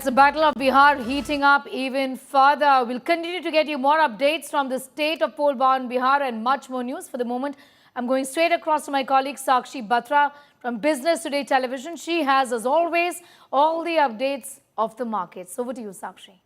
That's the Battle of Bihar heating up even further. We'll continue to get you more updates from the state of poll-bound Bihar and much more news. For the moment, I'm going straight across to my colleague Sakshi Batra from Business Today Television. She has, as always, all the updates of the markets. Over to you, Sakshi.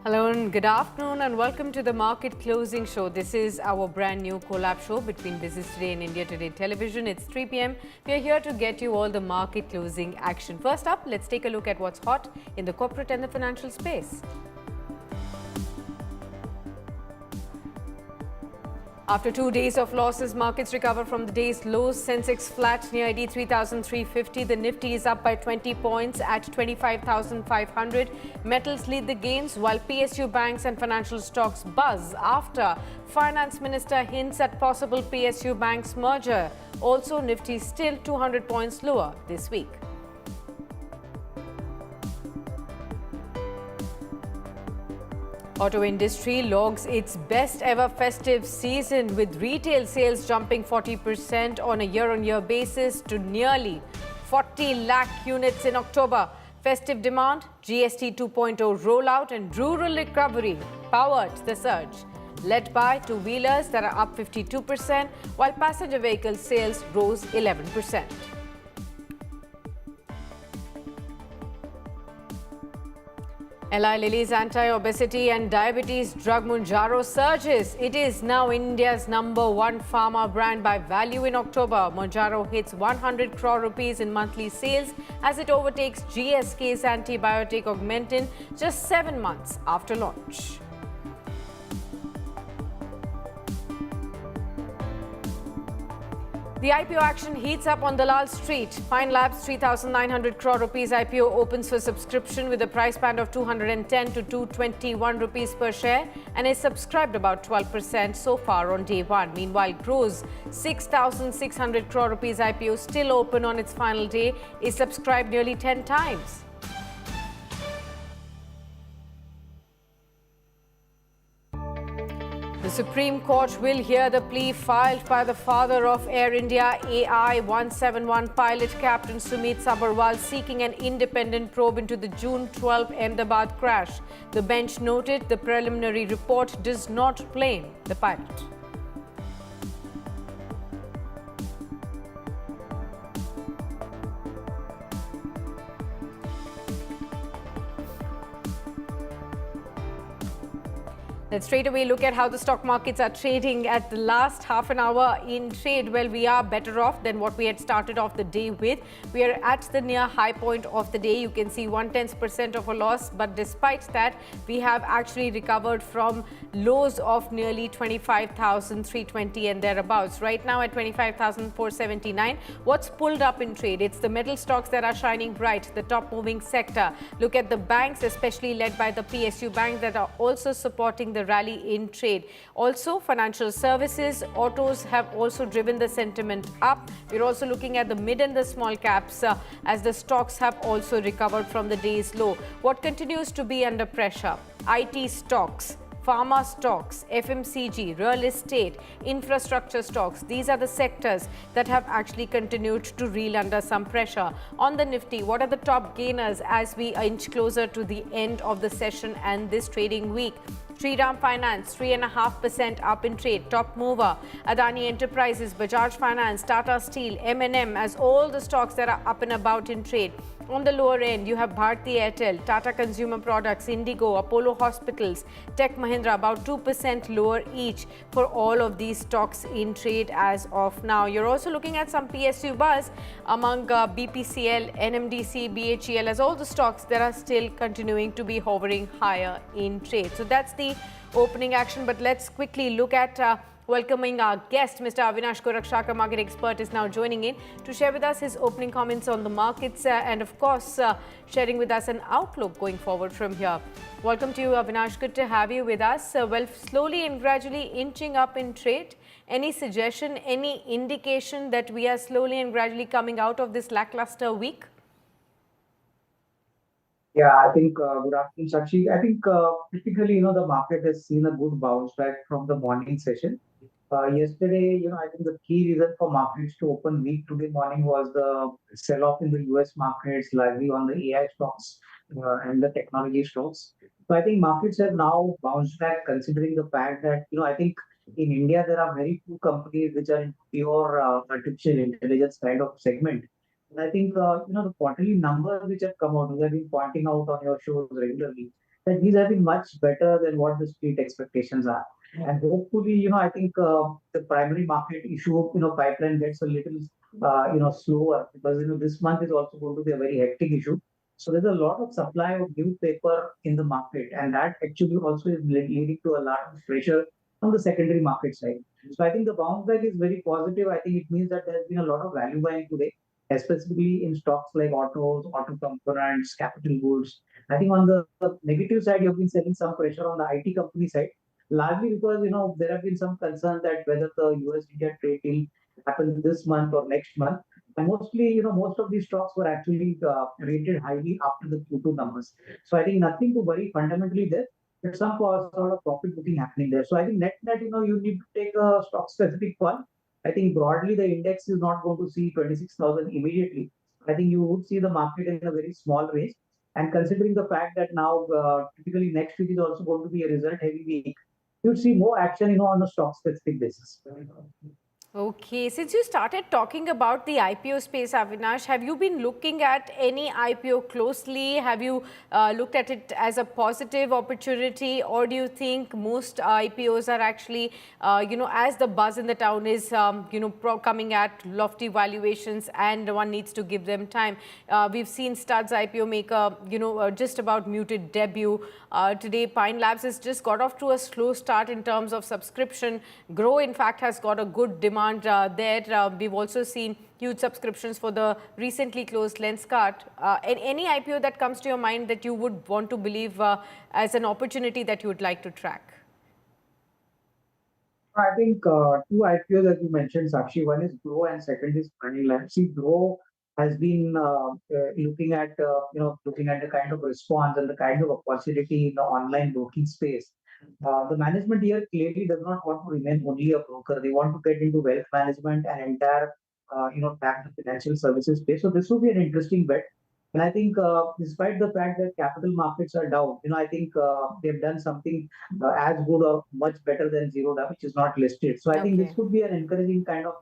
Hello and good afternoon and welcome to the Market Closing Show. This is our brand new collab show between Business Today and India Today Television. It's 3 p.m. We are here to get you all the market closing action. First up, let's take a look at what's hot in the corporate and the financial space. After 2 days of losses, markets recover from the day's lows. Sensex flat near 83,350. The Nifty is up by 20 points at 25,500. Metals lead the gains while PSU banks and financial stocks buzz after Finance Minister hints at possible PSU banks merger. Also, Nifty still 200 points lower this week. Auto industry logs its best ever festive season with retail sales jumping 40% on a year-on-year basis to nearly 40 lakh units in October. Festive demand, GST 2.0 rollout and rural recovery powered the surge, led by two-wheelers that are up 52% while passenger vehicle sales rose 11%. Eli Lilly's anti-obesity and diabetes drug Mounjaro surges. It is now India's #1 pharma brand by value in October. Mounjaro hits 100 crore rupees in monthly sales as it overtakes GSK's antibiotic Augmentin just 7 months after launch. The IPO action heats up on Dalal Street. Pine Labs 3,900 crore rupees IPO opens for subscription with a price band of 210 to 221 rupees per share and is subscribed about 12% so far on day one. Meanwhile, Grow's 6,600 crore rupees IPO, still open on its final day, is subscribed nearly 10 times. The Supreme Court will hear the plea filed by the father of Air India AI-171 pilot Captain Sumit Sabharwal seeking an independent probe into the June 12 Ahmedabad crash. The bench noted the preliminary report does not blame the pilot. Let's straight away look at how the stock markets are trading at the last half an hour in trade. Well, we are better off than what we had started off the day with. We are at the near high point of the day. You can see 1/10% of a loss, but despite that, we have actually recovered from lows of nearly 25,320 and thereabouts. Right now at 25,479. What's pulled up in trade? It's the metal stocks that are shining bright, the top moving sector. Look at the banks, especially led by the PSU bank, that are also supporting the rally in trade. Also, financial services, autos have also driven the sentiment up. We're also looking at the mid and the small caps as the stocks have also recovered from the day's low. What continues to be under pressure? IT stocks, pharma stocks, FMCG, real estate, infrastructure stocks. These are the sectors that have actually continued to reel under some pressure. On the Nifty, what are the top gainers as we inch closer to the end of the session and this trading week? Shriram Finance, 3.5% up in trade. Top mover, Adani Enterprises, Bajaj Finance, Tata Steel, M&M as all the stocks that are up and about in trade. On the lower end, you have Bharti Airtel, Tata Consumer Products, Indigo, Apollo Hospitals, Tech Mahindra, about 2% lower each for all of these stocks in trade as of now. You're also looking at some PSU buzz among BPCL, NMDC, BHEL as all the stocks that are still continuing to be hovering higher in trade. So that's the opening action, but let's quickly look at welcoming our guest. Mr. Avinash Gorakshakar, market expert, is now joining in to share with us his opening comments on the markets and of course sharing with us an outlook going forward from here. Welcome to you, Avinash. Good to have you with us. Well, slowly and gradually inching up in trade. Any suggestion, any indication that we are slowly and gradually coming out of this lackluster week? Yeah, I think good afternoon, Sakshi. I think typically, the market has seen a good bounce back from the morning session. Yesterday, I think the key reason for markets to open weak today morning was the sell-off in the US markets, largely on the AI stocks and the technology stocks. So I think markets have now bounced back, considering the fact that, I think in India there are very few companies which are in pure artificial intelligence kind of segment. And I think, the quarterly numbers which have come out, we have been pointing out on your shows regularly, that these have been much better than what the street expectations are. And hopefully, I think the primary market issue, pipeline gets a little, slower, because, this month is also going to be a very hectic issue. So there's a lot of supply of new paper in the market, and that actually also is leading to a lot of pressure on the secondary market side. So I think the bounce back is very positive. I think it means that there's been a lot of value buying today, specifically in stocks like autos, auto components, capital goods. I think on the negative side, you've been selling some pressure on the IT company side, largely because there have been some concerns that whether the US-India trade deal happens this month or next month. And mostly, most of these stocks were actually rated highly after the Q2 numbers. So I think nothing to worry fundamentally there. There's some sort of profit booking happening there. So I think net, you need to take a stock specific call. I think broadly the index is not going to see 26,000 immediately. I think you would see the market in a very small range. And considering the fact that now typically next week is also going to be a result heavy week, you'd see more action, on a stock specific basis. Okay, since you started talking about the IPO space, Avinash, have you been looking at any IPO closely? Have you looked at it as a positive opportunity, or do you think most IPOs are actually, as the buzz in the town is, coming at lofty valuations and one needs to give them time? We've seen Studs IPO make a, just about muted debut. Today, Pine Labs has just got off to a slow start in terms of subscription. Groww, in fact, has got a good demand there. We've also seen huge subscriptions for the recently closed Lenskart. Any IPO that comes to your mind that you would want to believe as an opportunity that you would like to track? I think two IPOs that you mentioned, Sakshi. One is Groww and second is Pine Labs. See, Groww has been looking at the kind of response and the kind of opportunity in the online broking space. The management here clearly does not want to remain only a broker. They want to get into wealth management and entire, tap the financial services space. So this will be an interesting bet. And I think, despite the fact that capital markets are down, I think they've done something as good or much better than Zerodha, which is not listed. So I think this Okay. could be an encouraging kind of,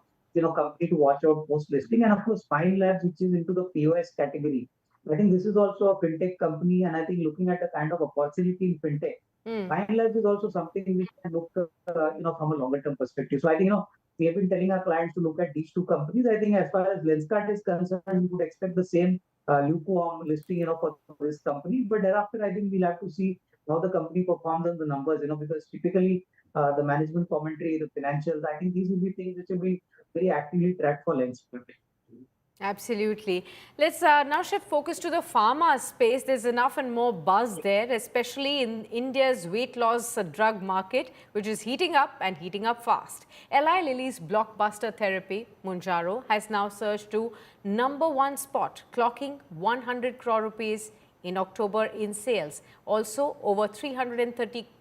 company to watch out post listing. And of course, Pine Labs, which is into the POS category. I think this is also a fintech company, and I think looking at the kind of opportunity in fintech, Hmm. Pine Labs is also something we can look, from a longer term perspective. So I think, we have been telling our clients to look at these two companies. I think as far as Lenskart is concerned, we would expect the same lukewarm listing, for this company. But thereafter, I think we'll have to see how the company performs on the numbers, because typically the management commentary, the financials, I think these will be things which will be very actively tracked for Lenskart. Absolutely. Let's now shift focus to the pharma space. There's enough and more buzz there, especially in India's weight loss drug market, which is heating up and heating up fast. Eli Lilly's blockbuster therapy, Mounjaro, has now surged to #1 spot, clocking 100 crore rupees in October in sales. Also, over 333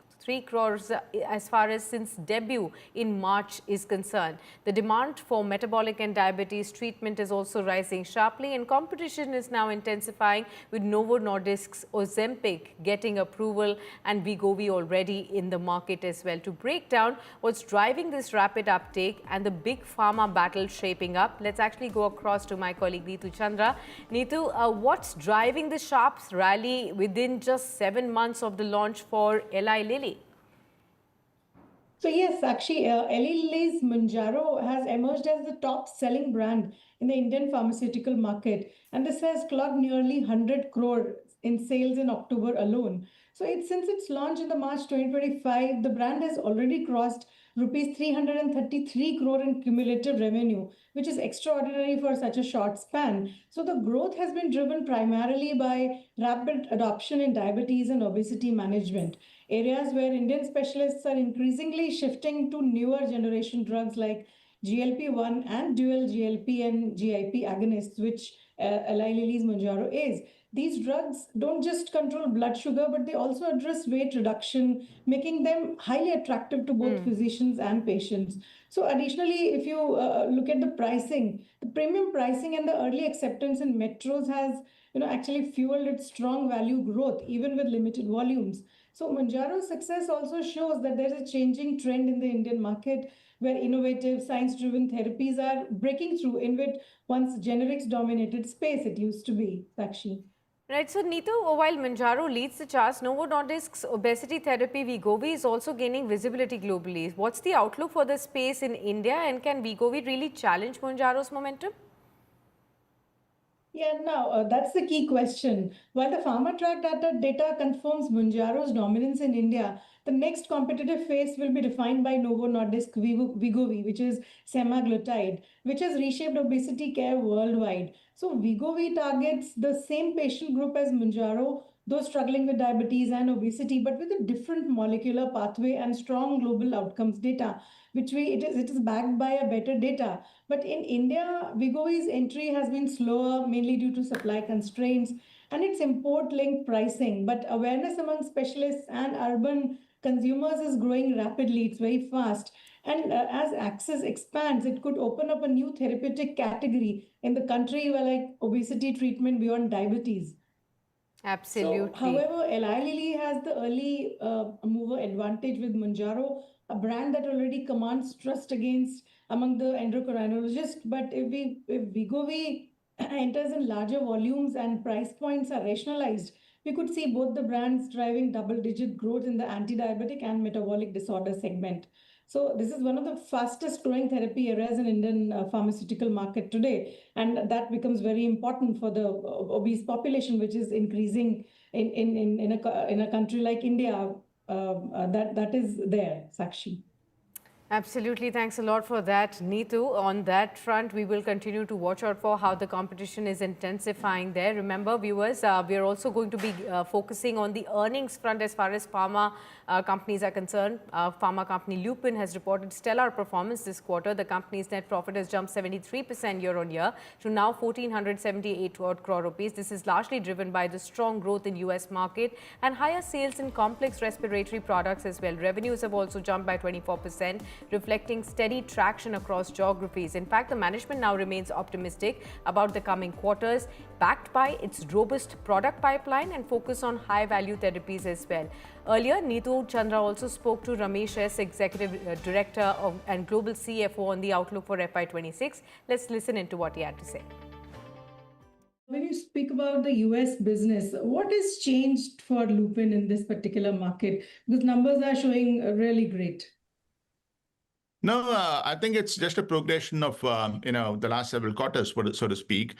crores as far as since debut in March is concerned. The demand for metabolic and diabetes treatment is also rising sharply, and competition is now intensifying with Novo Nordisk's Ozempic getting approval and Wegovy already in the market as well. To break down what's driving this rapid uptake and the big pharma battle shaping up, let's actually go across to my colleague Neetu Chandra. Neetu, what's driving the sharp rally within just 7 months of the launch for Eli Lilly? So yes, actually, Eli Lilly's Mounjaro has emerged as the top-selling brand in the Indian pharmaceutical market, and this has clocked nearly 100 crore in sales in October alone. So since its launch in the March 2025, the brand has already crossed rupees 333 crore in cumulative revenue, which is extraordinary for such a short span. So the growth has been driven primarily by rapid adoption in diabetes and obesity management, areas where Indian specialists are increasingly shifting to newer generation drugs like GLP-1 and dual GLP and GIP agonists, which Eli Lilly's Mounjaro is. these drugs don't just control blood sugar, but they also address weight reduction, making them highly attractive to both physicians and patients. So additionally, if you look at the pricing, the premium pricing and the early acceptance in metros has actually fueled its strong value growth, even with limited volumes. So Mounjaro's success also shows that there's a changing trend in the Indian market where innovative, science-driven therapies are breaking through in which once generics-dominated space it used to be, Sakshi. Right, so Neetu, while Mounjaro leads the charts, Novo Nordisk's obesity therapy Wegovy is also gaining visibility globally. What's the outlook for the space in India, and can Wegovy really challenge Mounjaro's momentum? Yeah, now that's the key question. While the pharma track data confirms Mounjaro's dominance in India, the next competitive phase will be defined by Novo Nordisk Wegovy, which is semaglutide, which has reshaped obesity care worldwide. So Wegovy targets the same patient group as Mounjaro, those struggling with diabetes and obesity, but with a different molecular pathway and strong global outcomes data, which it is backed by a better data. But in India, Wegovy's entry has been slower, mainly due to supply constraints and its import-linked pricing. But awareness among specialists and urban consumers is growing rapidly. It's very fast. And as access expands, it could open up a new therapeutic category in the country where like obesity treatment beyond diabetes. Absolutely. So, however, Eli Lilly has the early mover advantage with Mounjaro, a brand that already commands trust against among the endocrinologists. But if Wegovy enters in larger volumes and price points are rationalized, we could see both the brands driving double-digit growth in the anti-diabetic and metabolic disorder segment. So this is one of the fastest growing therapy areas in Indian pharmaceutical market today. And that becomes very important for the obese population, which is increasing in a country like India. That is there, Sakshi. Absolutely. Thanks a lot for that, Neetu. On that front, we will continue to watch out for how the competition is intensifying there. Remember, viewers, we are also going to be focusing on the earnings front as far as pharma companies are concerned. Pharma company Lupin has reported stellar performance this quarter. The company's net profit has jumped 73% year on year to now 1,478 crore rupees. This is largely driven by the strong growth in US market and higher sales in complex respiratory products as well. Revenues have also jumped by 24%. Reflecting steady traction across geographies. In fact, the management now remains optimistic about the coming quarters, backed by its robust product pipeline and focus on high-value therapies as well. Earlier, Neetu Chandra also spoke to Ramesh S., Executive Director and Global CFO, on the outlook for FY26. Let's listen into what he had to say. When you speak about the US business, what has changed for Lupin in this particular market? Because numbers are showing really great. No, I think it's just a progression of the last several quarters, so to speak.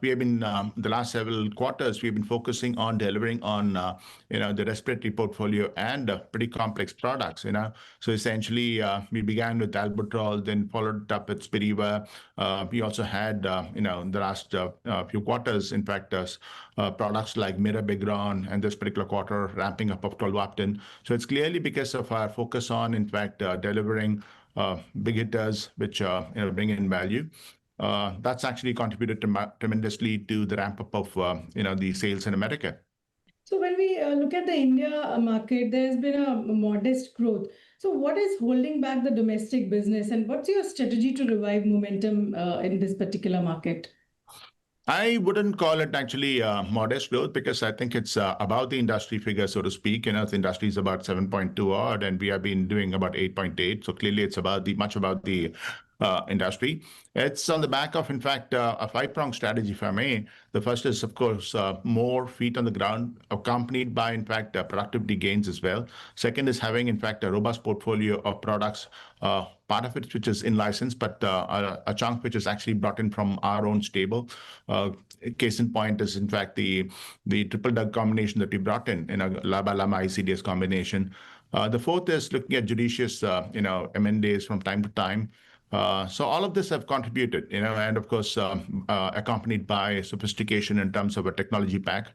We have been the last several quarters we've been focusing on delivering on the respiratory portfolio and pretty complex products. So essentially we began with albuterol, then followed up with Spiriva. We also had the last few quarters, in fact, products like Mirabegron, and this particular quarter ramping up of tolvaptan. So it's clearly because of our focus on, in fact, delivering big hitters which bring in value. That's actually contributed tremendously to the ramp up of the sales in America. So when we look at the India market, there's been a modest growth. So what is holding back the domestic business, and what's your strategy to revive momentum in this particular market? I wouldn't call it actually modest growth, because I think it's about the industry figure, so to speak. The industry is about 7.2 odd, and we have been doing about 8.8. So clearly, it's about much about the industry. It's on the back of, in fact, a five-pronged strategy, if I may. The first is, of course, more feet on the ground, accompanied by, in fact, productivity gains as well. Second is having, in fact, a robust portfolio of products, part of it which is in license, but a chunk which is actually brought in from our own stable. Case in point is, in fact, the triple drug combination that we brought in a LABA-LAMA ICDS combination. The fourth is looking at judicious, M&As from time to time. So all of this have contributed, and of course, accompanied by sophistication in terms of a technology pack.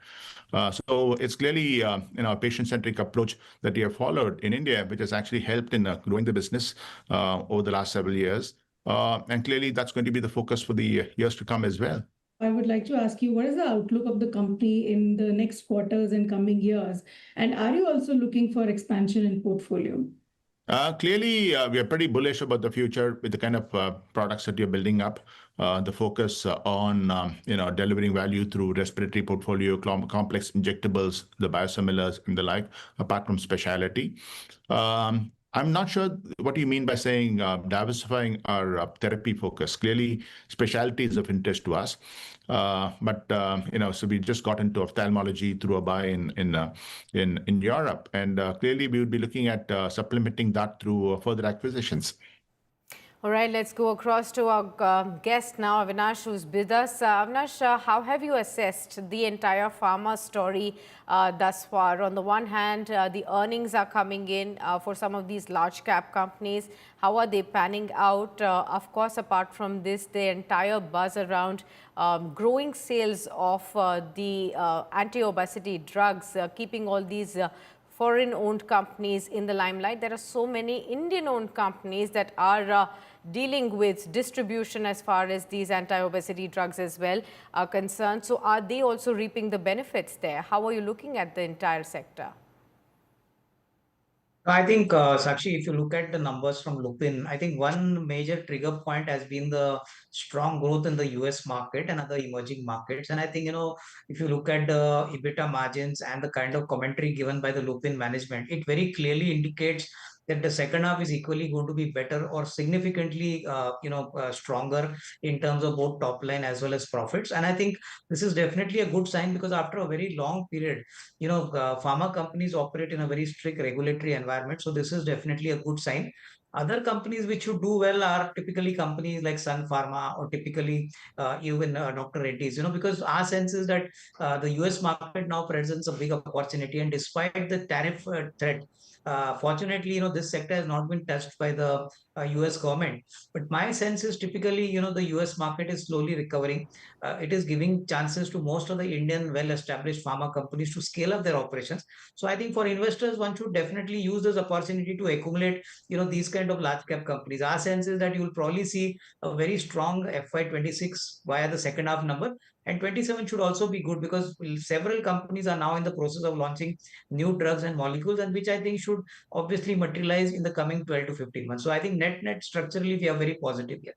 So it's clearly, a patient-centric approach that we have followed in India, which has actually helped in growing the business over the last several years. And clearly, that's going to be the focus for the years to come as well. I would like to ask you, what is the outlook of the company in the next quarters and coming years? And are you also looking for expansion in portfolio? Clearly, we are pretty bullish about the future with the kind of products that you're building up. The focus on delivering value through respiratory portfolio, complex injectables, the biosimilars, and the like, apart from specialty. I'm not sure what you mean by saying diversifying our therapy focus. Clearly, specialty is of interest to us. So we just got into ophthalmology through a buy in Europe, and clearly we would be looking at supplementing that through further acquisitions. All right, let's go across to our guest now, Avinash, who's with us. Avinash, how have you assessed the entire pharma story thus far? On the one hand, the earnings are coming in for some of these large cap companies. How are they panning out? Of course, apart from this, the entire buzz around growing sales of the anti-obesity drugs, keeping all these foreign-owned companies in the limelight. There are so many Indian-owned companies that are dealing with distribution as far as these anti-obesity drugs as well are concerned. So are they also reaping the benefits there? How are you looking at the entire sector? I think, Sakshi, if you look at the numbers from Lupin, I think one major trigger point has been the strong growth in the US market and other emerging markets. And I think, if you look at the EBITDA margins and the kind of commentary given by the Lupin management, it very clearly indicates that the second half is equally going to be better or significantly, stronger in terms of both top line as well as profits. And I think this is definitely a good sign because after a very long period, pharma companies operate in a very strict regulatory environment. So this is definitely a good sign. Other companies which should do well are typically companies like Sun Pharma or typically even Dr. Reddy's, because our sense is that the US market now presents a big opportunity. And despite the tariff threat, fortunately, this sector has not been touched by the US government. But my sense is typically, the US market is slowly recovering. It is giving chances to most of the Indian well-established pharma companies to scale up their operations. So I think for investors, one should definitely use this opportunity to accumulate, these kind of large cap companies. Our sense is that you will probably see a very strong FY26 via the second half number. And 27 should also be good because several companies are now in the process of launching new drugs and molecules, and which I think should obviously materialize in the coming 12 to 15 months. So I think net structurally, we are very positive here.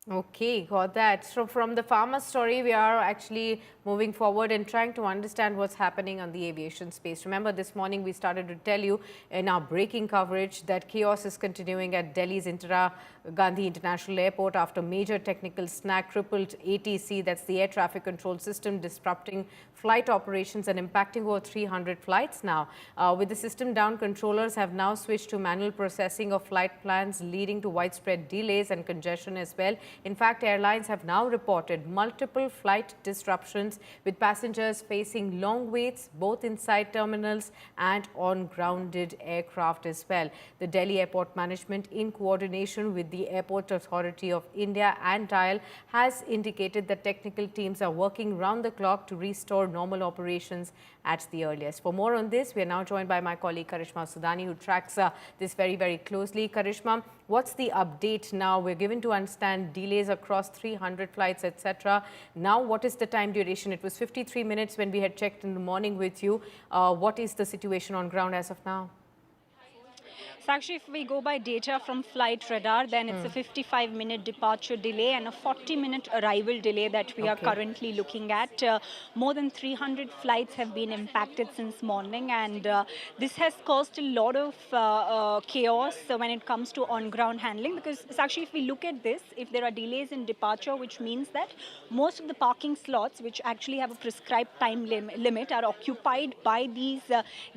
Okay, got that. So from the pharma story, we are actually moving forward and trying to understand what's happening on the aviation space. Remember, this morning we started to tell you in our breaking coverage that chaos is continuing at Delhi's Indira Gandhi International Airport after major technical snag crippled ATC, that's the air traffic control system, disrupting flight operations and impacting over 300 flights now. With the system down, controllers have now switched to manual processing of flight plans, leading to widespread delays and congestion as well. In fact, airlines have now reported multiple flight disruptions with passengers facing long waits both inside terminals and on grounded aircraft as well. The Delhi Airport Management, in coordination with the Airport Authority of India and DIAL, has indicated that technical teams are working round the clock to restore normal operations at the earliest. For more on this, we are now joined by my colleague Karishma Sudani, who tracks this very, very closely. Karishma, what's the update now? We're given to understand delays across 300 flights, etc. Now, what is the time duration? It was 53 minutes when we had checked in the morning with you. What is the situation on ground as of now? So actually, if we go by data from Flight Radar, then it's a 55-minute departure delay and a 40-minute arrival delay that we are currently looking at. More than 300 flights have been impacted since morning, and this has caused a lot of chaos when it comes to on-ground handling, because it's actually, if we look at this, if there are delays in departure, which means that most of the parking slots, which actually have a prescribed time limit, are occupied by these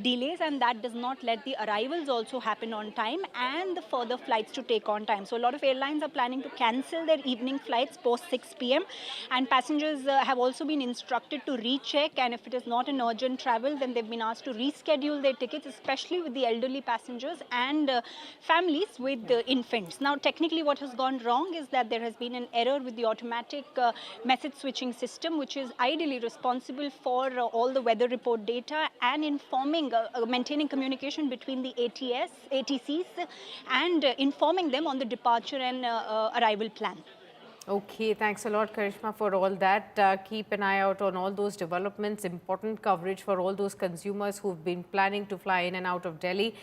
delays, and that does not let the arrivals also happen on time and the further flights to take on time. So a lot of airlines are planning to cancel their evening flights post 6 p.m. and passengers have also been instructed to recheck, and if it is not an urgent travel, then they've been asked to reschedule their tickets, especially with the elderly passengers and families with infants. Now, technically what has gone wrong is that there has been an error with the automatic message switching system, which is ideally responsible for all the weather report data and informing, maintaining communication between the ATCs and informing them on the departure and arrival plan. Okay, thanks a lot, Karishma, for all that. Keep an eye out on all those developments, important coverage for all those consumers who've been planning to fly in and out of Delhi.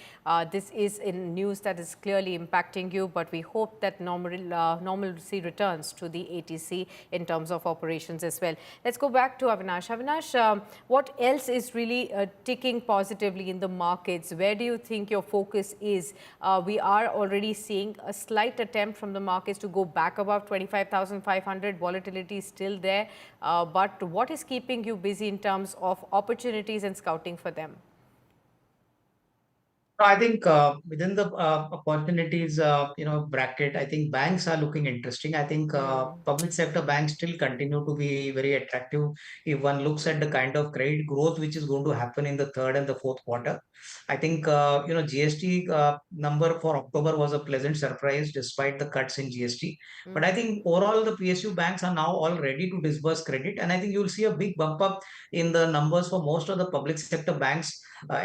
This is in news that is clearly impacting you, but we hope that normalcy returns to the ATC in terms of operations as well. Let's go back to Avinash. Avinash, what else is really ticking positively in the markets? Where do you think your focus is? We are already seeing a slight attempt from the markets to go back above 25,500. Volatility is still there. But what is keeping you busy in terms of opportunities and scouting for them? I think within the opportunities, bracket, I think banks are looking interesting. I think public sector banks still continue to be very attractive if one looks at the kind of credit growth which is going to happen in the third and the fourth quarter. I think GST number for October was a pleasant surprise despite the cuts in GST. But I think overall the PSU banks are now all ready to disburse credit, and I think you'll see a big bump up in the numbers for most of the public sector banks,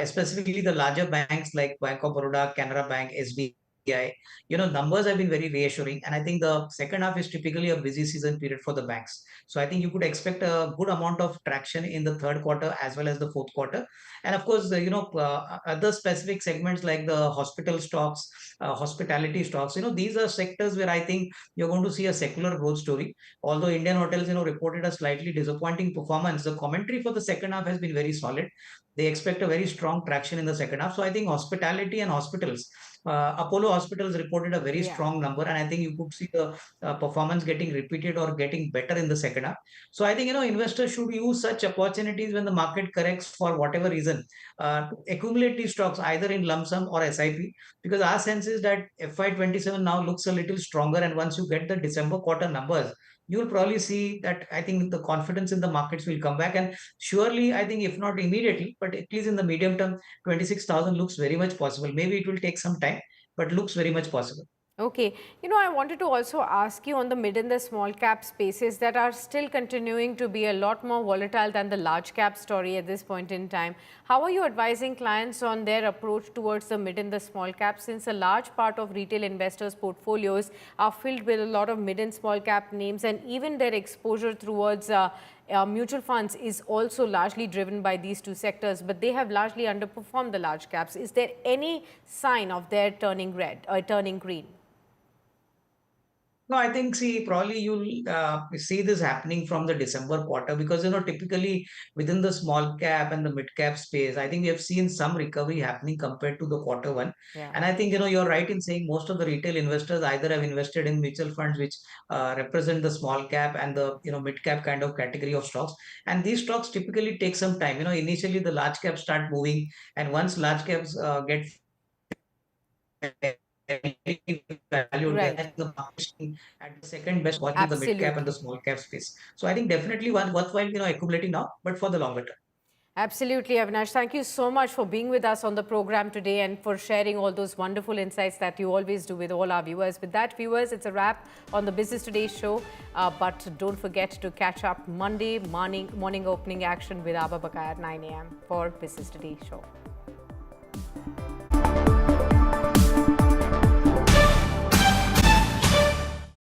specifically the larger banks like Bank of Baroda, Canara Bank, SBI. Numbers have been very reassuring, and I think the second half is typically a busy season period for the banks. So I think you could expect a good amount of traction in the third quarter as well as the fourth quarter. And of course, other specific segments like the hospital stocks, hospitality stocks, these are sectors where I think you're going to see a secular growth story. Although Indian hotels, reported a slightly disappointing performance, the commentary for the second half has been very solid. They expect a very strong traction in the second half. So I think hospitality and hospitals, Apollo Hospitals reported a very strong number, and I think you could see the performance getting repeated or getting better in the second half. So I think investors should use such opportunities when the market corrects for whatever reason, to accumulate these stocks either in lump sum or SIP, because our sense is that FY27 now looks a little stronger, and once you get the December quarter numbers, you'll probably see that I think the confidence in the markets will come back. And surely, I think if not immediately, but at least in the medium term, 26,000 looks very much possible. Maybe it will take some time, but looks very much possible. Okay. I wanted to also ask you on the mid and the small cap spaces that are still continuing to be a lot more volatile than the large cap story at this point in time. How are you advising clients on their approach towards the mid and the small cap, since a large part of retail investors' portfolios are filled with a lot of mid and small cap names, and even their exposure towards mutual funds is also largely driven by these two sectors, but they have largely underperformed the large caps. Is there any sign of their turning red or turning green? No, I think, see, probably you'll see this happening from the December quarter because, typically within the small cap and the mid cap space, I think we have seen some recovery happening compared to the quarter one. Yeah. And I think, you're right in saying most of the retail investors either have invested in mutual funds, which represent the small cap and the, mid cap kind of category of stocks. And these stocks typically take some time. Initially the large caps start moving, and once large caps get valued, Right. then the market at the second best watching the mid cap and the Absolutely. small cap space. So I think definitely one worthwhile, accumulating now, but for the longer term. Absolutely, Avinash. Thank you so much for being with us on the program today and for sharing all those wonderful insights that you always do with all our viewers. With that, viewers, it's a wrap on the Business Today show. But don't forget to catch up Monday morning opening action with Abba Bakaya at 9 a.m. for Business Today show.